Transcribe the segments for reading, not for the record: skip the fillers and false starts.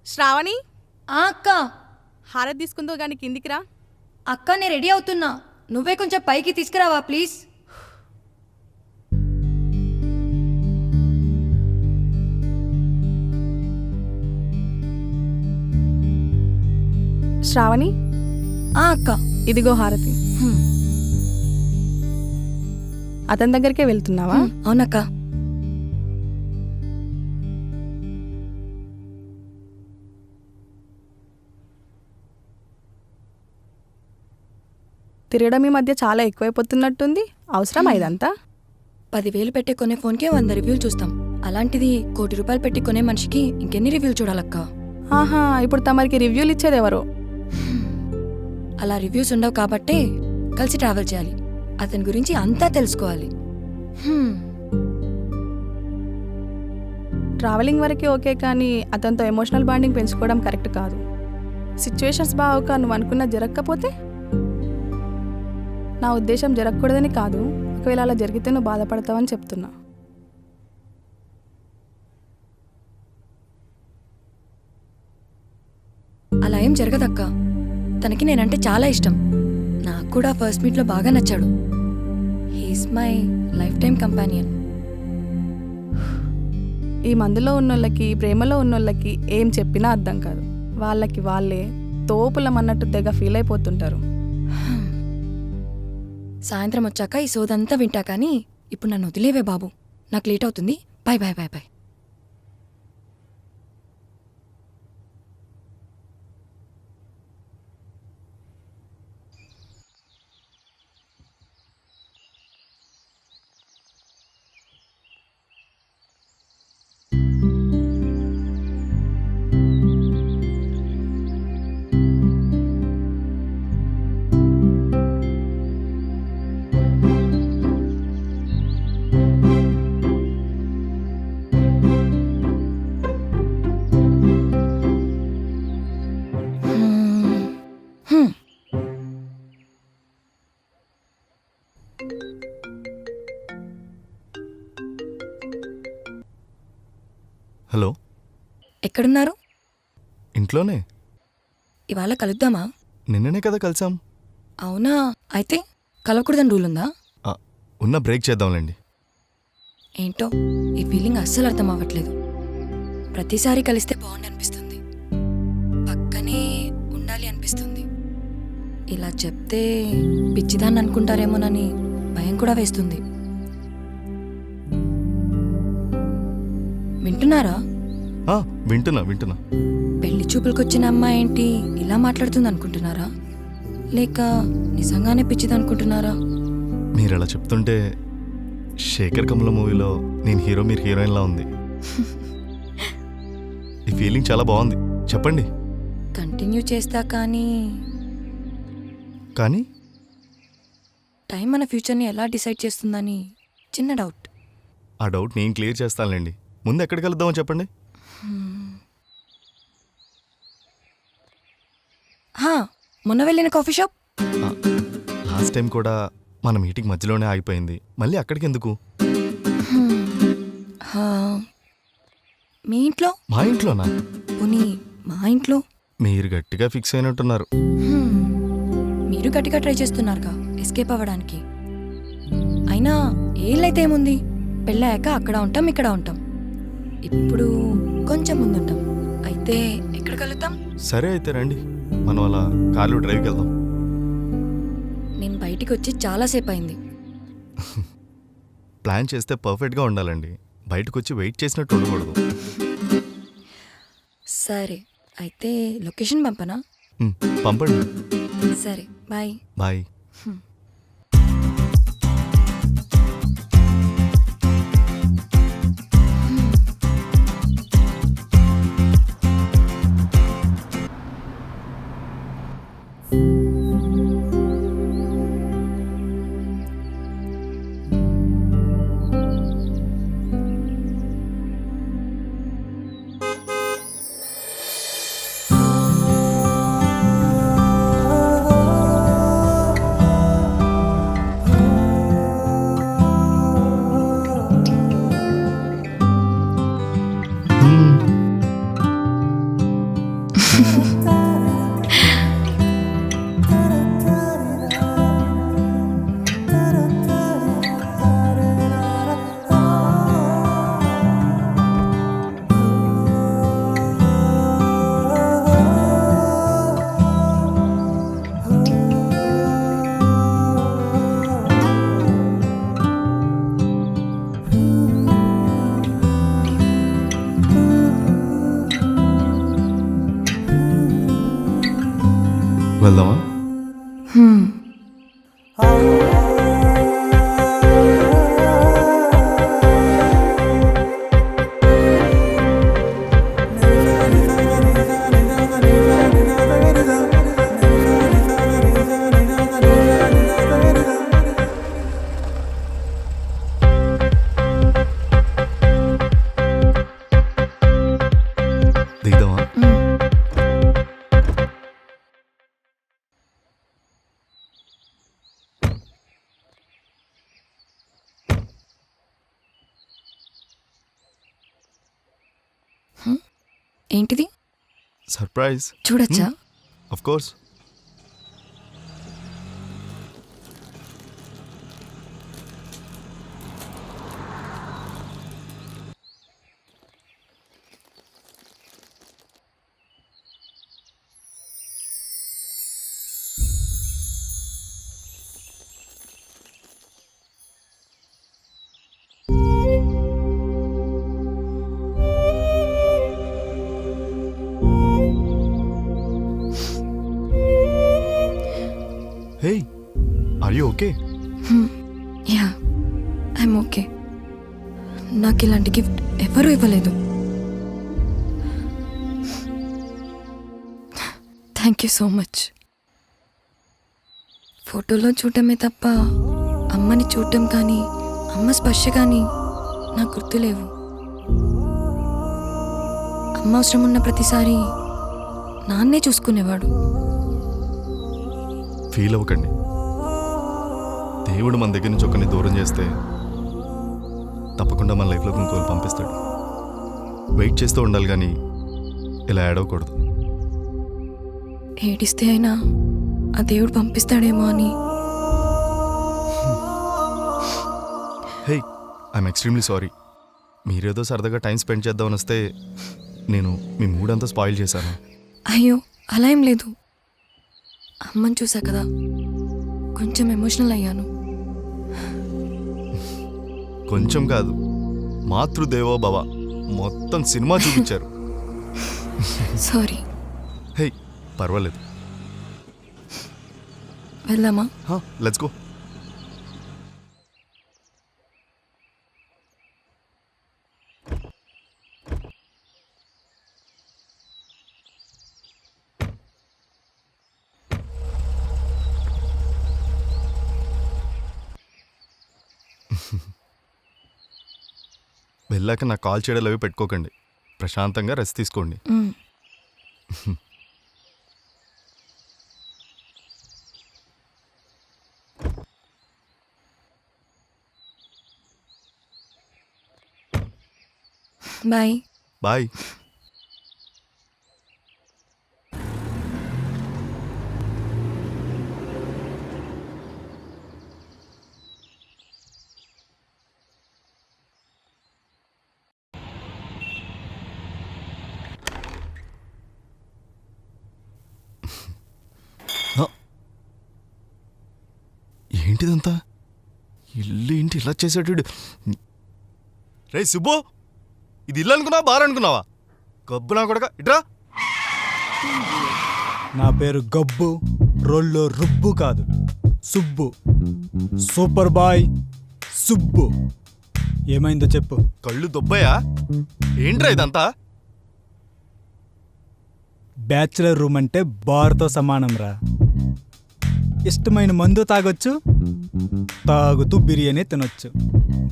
శ్రావణి, అక్క. హారతి తీసుకుందో గాని కిందికి రా. అక్క నేను రెడీ అవుతున్నా, నువ్వే కొంచెం పైకి తీసుకురావా ప్లీజ్. శ్రావణి, అక్క. ఇదిగో హారతి. అతని దగ్గరికే వెళ్తున్నావా? అవునక్క. తిరగడం ఈ మధ్య చాలా ఎక్కువైపోతున్నట్టుంది. అవసరమా ఇదంతా? 10,000 పెట్టి కొనే ఫోన్కే 100 రివ్యూలు చూస్తాం. అలాంటిది ₹1,00,00,000 పెట్టి కొనే మనిషికి ఇంకెన్ని రివ్యూలు చూడాలక్క? ఆహా, ఇప్పుడు తమరికి రివ్యూలు ఇచ్చేది ఎవరో? అలా రివ్యూస్ ఉండవు కాబట్టే కలిసి ట్రావెల్ చేయాలి, అతని గురించి అంతా తెలుసుకోవాలి. ట్రావెలింగ్ వరకే ఓకే, కానీ అతనితో ఎమోషనల్ బాండింగ్ పెంచుకోవడం కరెక్ట్ కాదు. సిచ్యువేషన్స్ బాగోక నువ్వు అనుకున్న జరగకపోతే? నా ఉద్దేశం జరగకూడదని కాదు, ఒకవేళ అలా జరిగితే నువ్వు బాధపడతావని చెప్తున్నా. అలా ఏం జరగదక్క. తనకి నేనంటే చాలా ఇష్టం. నాకు కూడా ఫస్ట్ మీట్లో బాగా నచ్చాడు. He's my lifetime companion. ఈ మందులో ఉన్నోళ్ళకి, ప్రేమలో ఉన్నోళ్ళకి ఏం చెప్పినా అర్థం కాదు. వాళ్ళకి వాళ్ళే తోపులమన్నట్టు తెగ ఫీల్ అయిపోతుంటారు. సాయంత్రం వచ్చాక ఈ సోదంతా వింటా, కానీ ఇప్పుడు నన్ను వదిలేవే బాబు, నాకు లేట్ అవుతుంది. Bye bye bye bye. Hello, ఎక్కడున్నారు? ఇంట్లోనే. ఇవాళ కలుద్దామా? నిన్ననే కదా కలిసాం. అవునా, అయితే కలవకూడదని రూల్ ఉందా? ఉన్న బ్రేక్ చేద్దాంలేండి. ఏంటో ఈ ఫీలింగ్ అస్సలు అర్థం అవ్వట్లేదు. ప్రతిసారి కలిస్తే బాగుండి అనిపిస్తుంది, పక్కనే ఉండాలి అనిపిస్తుంది. ఇలా చెప్తే పిచ్చిదాన్ని అనుకుంటారేమోనని భయం కూడా వేస్తుంది. వింటున్నారా? వింటున్నా వింటున్నా. పెళ్లి చూపులకొచ్చిన అమ్మాయి ఏంటి ఇలా మాట్లాడుతుంది అనుకుంటున్నారా, లేక నిజంగానే పిచ్చిది అనుకుంటున్నారా? మీరు అలా చెప్తుంటే శేఖర్ కమల మూవీలో నేను హీరో, మీరు హీరోయిన్లా ఉంది. ఈ ఫీలింగ్ చాలా బాగుంది. చెప్పండి. కంటిన్యూ చేస్తా, కానీ కానీ టైం మన ఫ్యూచర్ని ఎలా డిసైడ్ చేస్తుందని చిన్న డౌట్. ఆ డౌట్ నేను క్లియర్ చేస్తానులేండి. ముందు ఎక్కడికి వెళ్దామో చెప్పండి. మొన్న వెళ్ళిన కాఫీ షాప్. లాస్ట్ టైం కూడా మన మీటింగ్ మధ్యలోనే ఆగిపోయింది. మళ్ళీ అక్కడికి ఎందుకు? మీ ఇంట్లో. మా ఇంట్లోనా? పోనీ మా ఇంట్లో. మీరు గట్టిగా ఫిక్స్ అయినట్టున్నారు. మీరు గట్టిగా ట్రై చేస్తున్నారుగా ఎస్కేప్ అవ్వడానికి. అయినా ఏళ్ళైతే ఏముంది, పెళ్ళాక అక్కడ ఉంటాం, ఇక్కడ ఉంటాం. ఇప్పుడు కొంచెం ముందుంటాం. అయితే ఎక్కడ కలుద్దాం? సరే అయితే రండి, మనం అలా కార్లో డ్రైవ్కి వెళ్దాం. నేను బయటికి వచ్చి చాలాసేపు అయింది. ప్లాన్ చేస్తే పర్ఫెక్ట్గా ఉండాలండి. బయటకు వచ్చి వెయిట్ చేసినట్టు ఉండకూడదు. సరే అయితే లొకేషన్ పంపనా? పంపండి. సరే బాయ్. బాయ్. వెళ్దామా? హ్మ్. దిగుదామా? హ్మ్. ఏంటిది? సర్ప్రైజ్. చూడొచ్చా? Of course. Hey, are you okay? Yeah, I'm okay. నాకు ఇలాంటి గిఫ్ట్ ఎవరూ ఇవ్వలేదు. Thank you so much. ఫోటోలో చూడటమే తప్ప అమ్మని చూడటం కానీ అమ్మ స్పర్శ కానీ నాకు గుర్తులేవు. అమ్మ అవసరం ఉన్న ప్రతిసారి నాన్నే చూసుకునేవాడు. ఫీల్ అవ్వకండి. దేవుడు మన దగ్గర నుంచి ఒకరిని దూరం చేస్తే తప్పకుండా మన లైఫ్లోకి ఇంకోళ్ళు పంపిస్తాడు. వెయిట్ చేస్తూ ఉండాలి కానీ ఇలా ఏడవకూడదు. ఏడిస్తే అయినా ఆ దేవుడు పంపిస్తాడేమో అని. హే, ఐఎమ్ ఎక్స్ట్రీమ్లీ సారీ. మీరేదో సరదాగా టైం స్పెండ్ చేద్దామని వస్తే నేను మీ మూడ్ అంతా స్పాయిల్ చేశాను. అయ్యో, అలా ఏం లేదు. అమ్మని చూసా కదా, కొంచెం ఎమోషనల్ అయ్యాను. కొంచెం కాదు, మాతృదేవో భవ మొత్తం సినిమా చూపించారు. సారీ. హే, పర్వాలేదు. వెళ్దామా? Let's go. వెళ్ళాక నాకు కాల్ చేయడాలు అవి పెట్టుకోకండి. ప్రశాంతంగా రెస్ట్ తీసుకోండి. బాయ్. బాయ్. ఏంటిదంతా? ఇల్లు ఏంటి ఇలా చేసాడు? రే సుబ్బు, ఇది ఇల్లు అనుకున్నావా బార్ అనుకున్నావా? గబ్బు నా కొడక ఇట్రా. నా పేరు గబ్బు, రోల్లో రుబ్బు కాదు, సుబ్బు. Super boy Subbu. ఏమైందో చెప్పు. కళ్ళు దొబ్బయా? ఏంట్రా ఇదంతా? బ్యాచులర్ రూమ్ అంటే బార్తో సమానం రా. ఇష్టమైన మందు తాగొచ్చు, తాగుతూ బిర్యానీ తినొచ్చు,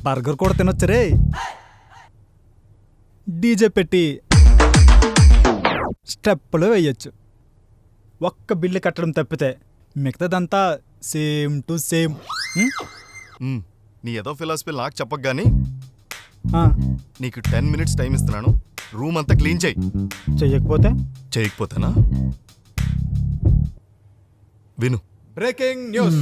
బర్గర్ కూడా తినొచ్చు రే. డీజే పెట్టి స్టెప్పులు వేయొచ్చు. ఒక్క బిల్లు కట్టడం తప్పితే మిగతాదంతా సేమ్ టు సేమ్. నీ ఏదో ఫిలాసఫీ నాకు చెప్పకు గానీ నీకు 10 minutes టైం ఇస్తున్నాను. రూమ్ అంతా క్లీన్ చేయి. చేయకపోతేనా? విను. Breaking news.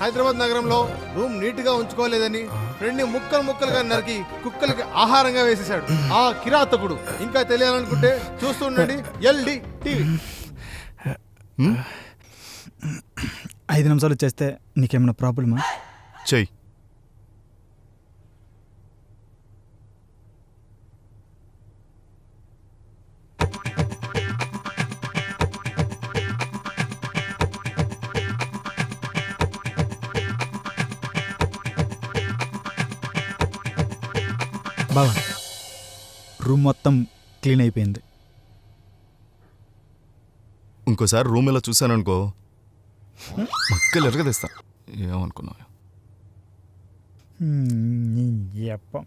హైదరాబాద్ నగరంలో రూమ్ నీట్ గా ఉంచుకోలేదని రెండు ముక్కలుగా నరికి కుక్కలకి ఆహారంగా వేసేశాడు ఆ కిరాతకుడు. ఇంకా తెలియాలనుకుంటే చూస్తుండండి LD టీవీ. 5 నిమిషాలు చేస్తే నీకేమైనా ప్రాబ్లమా? చెయ్యి. బావా రూమ్ మొత్తం క్లీన్ అయిపోయింది. ఇంకోసారి రూమ్ ఇలా చూశాను అనుకో మక్కలు ఎరగదీస్తా. ఏమనుకున్నావు? యప్ప.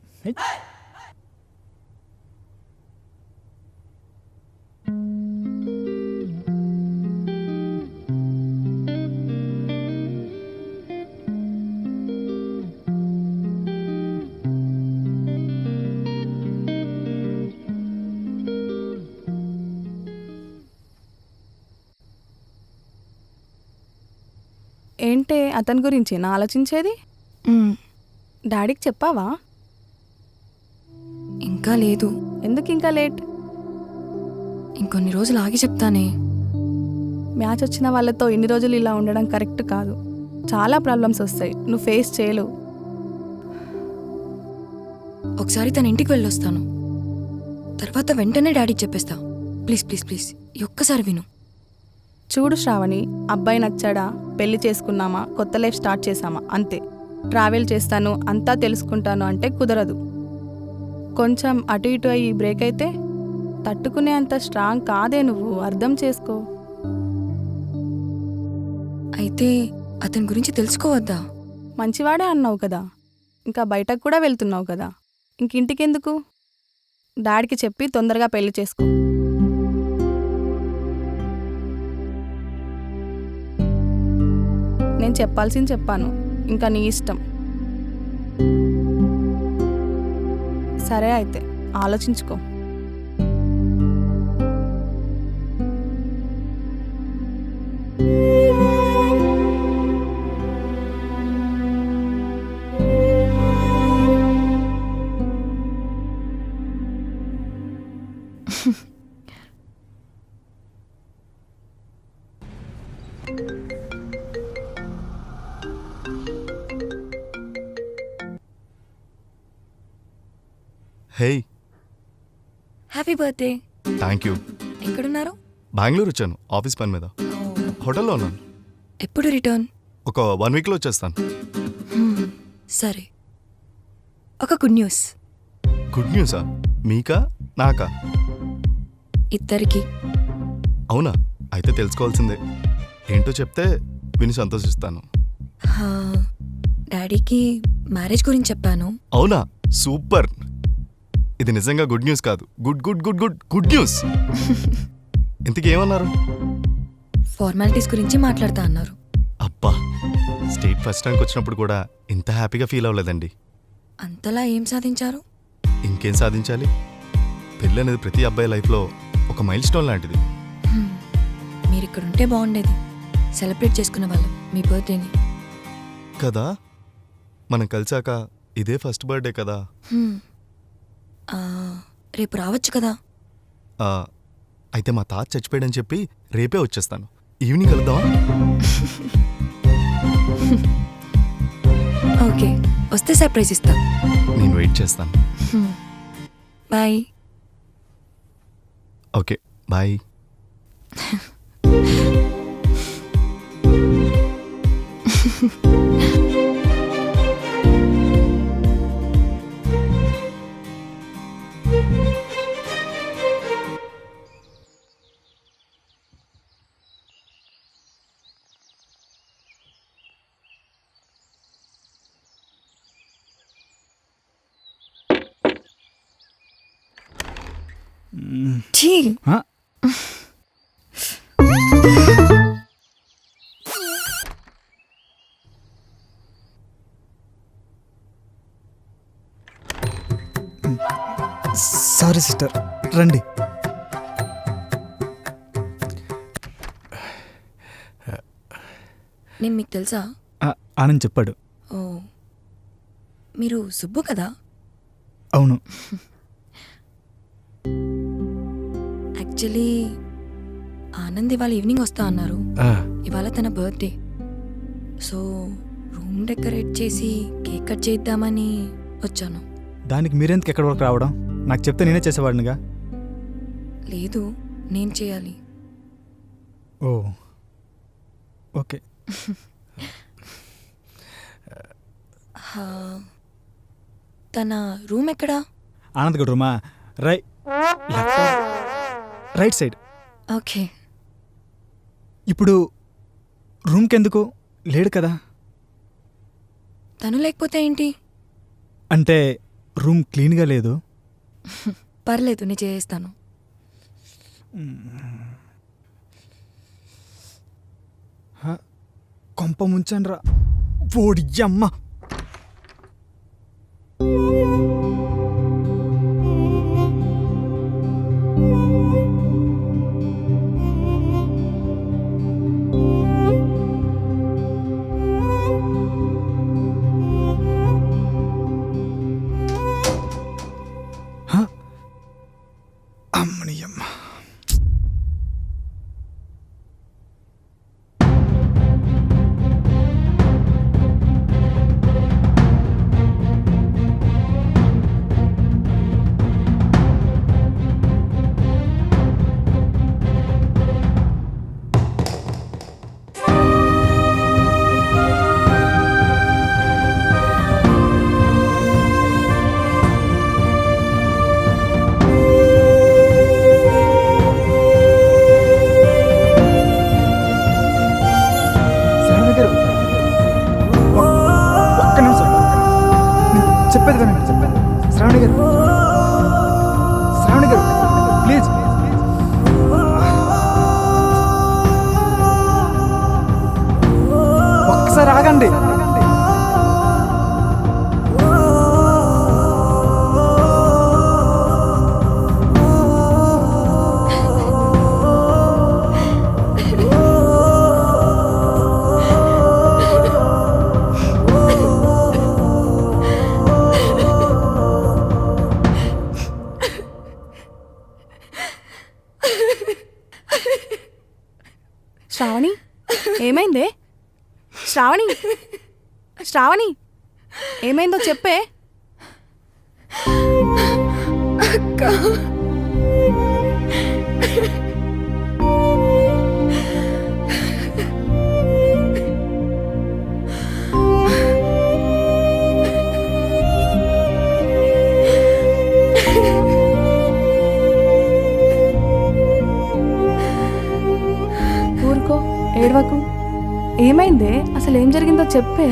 ఏంటే అతని గురించి నా ఆలోచించేది? డాడీకి చెప్పావా? ఇంకా లేదు. ఎందుకు ఇంకా లేట్? ఇంకొన్ని రోజులు ఆగి చెప్తానే. మ్యాచ్ వచ్చిన వాళ్ళతో ఇన్ని రోజులు ఇలా ఉండడం కరెక్ట్ కాదు. చాలా ప్రాబ్లమ్స్ వస్తాయి, నువ్వు ఫేస్ చేయలేవు. ఒకసారి తన ఇంటికి వెళ్ళొస్తాను, తర్వాత వెంటనే డాడీకి చెప్పేస్తా. ప్లీజ్ ప్లీజ్ ప్లీజ్ ఈ ఒక్కసారి విను. చూడు శ్రావణి, అబ్బాయి నచ్చాడా, పెళ్లి చేసుకున్నామా, కొత్త లైఫ్ స్టార్ట్ చేసామా, అంతే. ట్రావెల్ చేస్తాను, అంతా తెలుసుకుంటాను అంటే కుదరదు. కొంచెం అటు ఇటు అయ్యి బ్రేక్ అయితే తట్టుకునే అంత స్ట్రాంగ్ కాదే నువ్వు, అర్థం చేసుకో. అయితే అతని గురించి తెలుసుకోవద్దా? మంచివాడే అన్నావు కదా, ఇంకా బయటకు కూడా వెళ్తున్నావు కదా, ఇంకింటికెందుకు? డాడీకి చెప్పి తొందరగా పెళ్లి చేసుకో. నేను చెప్పాల్సింది చెప్పాను, ఇంకా నీ ఇష్టం. సరే అయితే ఆలోచించుకో. హే, హ్యాపీ బర్త్డే. Thank you. ఎక్కడున్నారు? బెంగళూరు వచ్చాను ఆఫీస్ పని మీద. హోటల్లో ఉన్నాను. ఎప్పుడు రిటర్న్? ఒక 1 వీక్లో వచ్చేస్తాను. సరే, ఒక గుడ్ న్యూస్. గుడ్ న్యూసా? మీకా నాకా? ఇద్దరికి. అవునా? అయితే తెలుసుకోవాల్సిందే. ఏంటో చెప్తే విని సంతోషిస్తాను. డాడీకి మ్యారేజ్ గురించి చెప్పాను. అవునా? సూపర్. ఇది నిజంగా గుడ్ న్యూస్ కాదు, good good good good good news. ఇంతకీ ఏమన్నారు? ఫార్మాలిటీస్ గురించి మాట్లాడతా అన్నారు. అబ్బా, స్టేట్ ఫస్ట్ ర్యాంక్ వచ్చినప్పుడు కూడా ఇంత హ్యాపీగా ఫీల్ అవ్వలేదండి. అంతలా ఏం సాధించారు? ఇంకేం సాధించాలి? పెళ్ళి అనేది ప్రతి అబ్బాయి లైఫ్లో ఒక మైల్ స్టోన్ లాంటిది. మీరు ఇక్కడ ఉంటే బాగుండేది. సెలబ్రేట్ చేసుకునే వాళ్ళం మీ బర్త్డేని. కదా, మనం కలిసాక ఇదే ఫస్ట్ బర్త్డే కదా. రేపు రావచ్చు కదా. ఆ, అయితే మా తాత చచ్చిపోయాడని చెప్పి రేపే వచ్చేస్తాను. ఈవినింగ్ కలుద్దామా? ఓకే, వస్తే సర్ప్రైజ్ ఇస్తా. నేను వెయిట్ చేస్తాను. బాయ్. Okay, bye. ఛీ, ఆ, సారీ సిస్టర్, రండి. నేను మీకు తెలుసా? ఆనంద్ చెప్పాడు. ఓ, మీరు సుబ్బు కదా? అవును. యాక్చువల్లీ ఆనంద్ ఇవాళ ఈవినింగ్ వస్తా అన్నారు. ఇవాళ తన బర్త్డే, సో రూమ్ డెకరేట్ చేసి కేక్ కట్ చేద్దామని వచ్చాను. దానికి మీరెందుకు ఎక్కడి వరకు రావడం? నాకు చెప్తే నేనే చేసేవాడినిగా. లేదు, నేను చేయాలి. ఓ, ఓకే. తన రూమ్ ఎక్కడా? ఆనంద్ గడ్ రూమా రైట్ సైడ్. ఓకే. ఇప్పుడు రూమ్కి ఎందుకు లేడు కదా? తను లేకపోతే ఏంటి? అంటే రూమ్ క్లీన్గా లేదు. పర్లేదు, నేను చేస్తాను. కొంప ముంచండ్రా ఓడియమ్మ. అమ్మనియమ్మ. ఒక్క నిమిషం, చెప్పేది వినండి. శ్రావణి గారు, శ్రావణి గారు ప్లీజ్. ఒక్కసారి ఆగండి. శ్రావణి, ఏమైందే? శ్రావణి, శ్రావణి, ఏమైందో చెప్పే. ఊరుకో, ఏడవకు. ఏమైందే? అసలు ఏం జరిగిందో చెప్పే.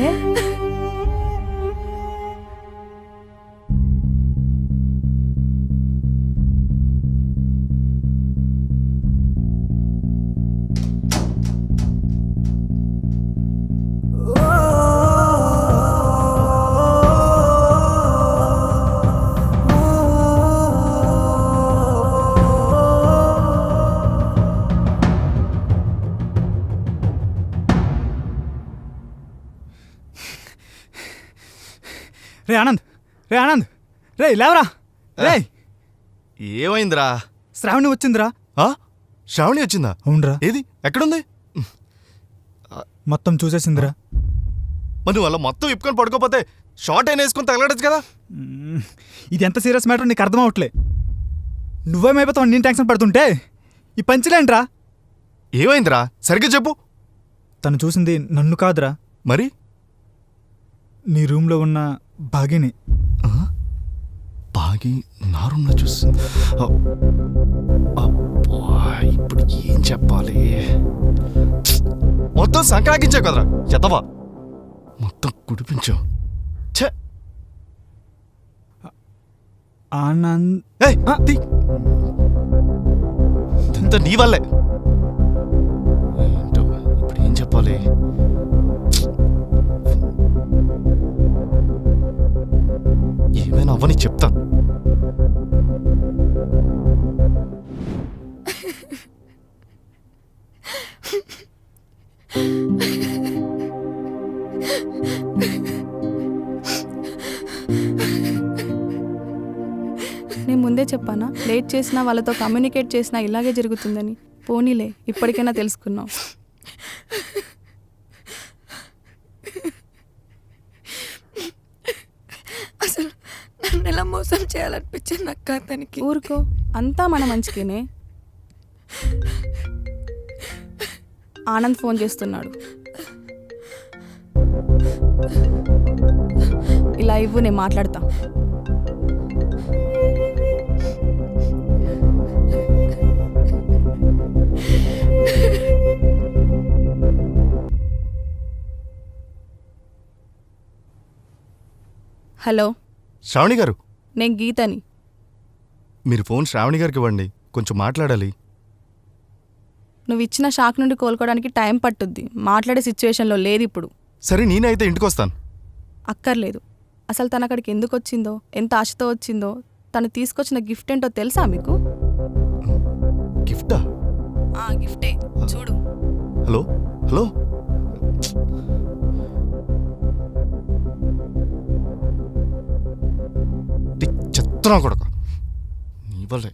రే ఆనంద్, రే ఆనంద్, రే లేవరా. రే ఏమైందిరా? శ్రావణి వచ్చిందిరా. ఆ? శ్రావణి వచ్చిందా? అవునరా, ఏది? ఎక్కడుంది? మొత్తం చూసేసిందిరా. మరి నువ్వు అలా మొత్తం ఇప్పుకొని పడుకోపోతే షార్ట్ అయినా వేసుకొని తగలడచ్చు కదా. ఇది ఎంత సీరియస్ మ్యాటర్ నీకు అర్థం అవట్లే. నువ్వేమైపోతావు నేను టెన్షన్ పడుతుంటే. ఈ పంచలేంట్రా? ఏమైందిరా? సరిగ్గా చెప్పు. తను చూసింది నన్ను కాదురా, మరి నీ రూమ్లో ఉన్న భాగిని. బాగి నా రూమ్లో చూస్తుంది. ఇప్పుడు ఏం చెప్పాలి? మొత్తం సంక్రాంతించావు కదరా ఎదవా. మొత్తం కుడిపించావు. ఛే! ఆనంద్, ఏయ్, ఇదంతా నీ వల్లే. ఏంటో ఇప్పుడు ఏం చెప్పాలి? ఏమైనా అవ్వని చెప్తాను. నేను ముందే చెప్పానా? లేట్ చేసినా, వాళ్ళతో కమ్యూనికేట్ చేసినా ఇలాగే జరుగుతుందని. పోనీలే, ఇప్పటికైనా తెలుసుకున్నావు. అసలు నన్ను ఎలా మోసం చేయాలనిపించింది అక్క అతనికి. ఊరుకో, అంతా మన మంచికేనే. ఆనంద్ ఫోన్ చేస్తున్నాడు. ఇలా ఇవ్వు, నేను మాట్లాడతా. హలో, శ్రావణి గారు, నేను గీతని. మీరు ఫోన్ శ్రావణి గారికి ఇవ్వండి, కొంచెం మాట్లాడాలి. నువ్వు ఇచ్చిన షాక్ నుండి కోలుకోవడానికి టైం పట్టుద్ది. మాట్లాడే సిచ్యువేషన్లో లేదు ఇప్పుడు. సరే నేనే అయితే ఇంటికి వస్తాను. అక్కర్లేదు. అసలు తను అక్కడికి ఎందుకు వచ్చిందో, ఎంత ఆశతో వచ్చిందో, తను తీసుకొచ్చిన గిఫ్ట్ ఏంటో తెలుసా మీకు? గిఫ్టా? గిఫ్టే, చూడు. హలో హలో, చెప్తున్నా కొడక నీ వల్లే.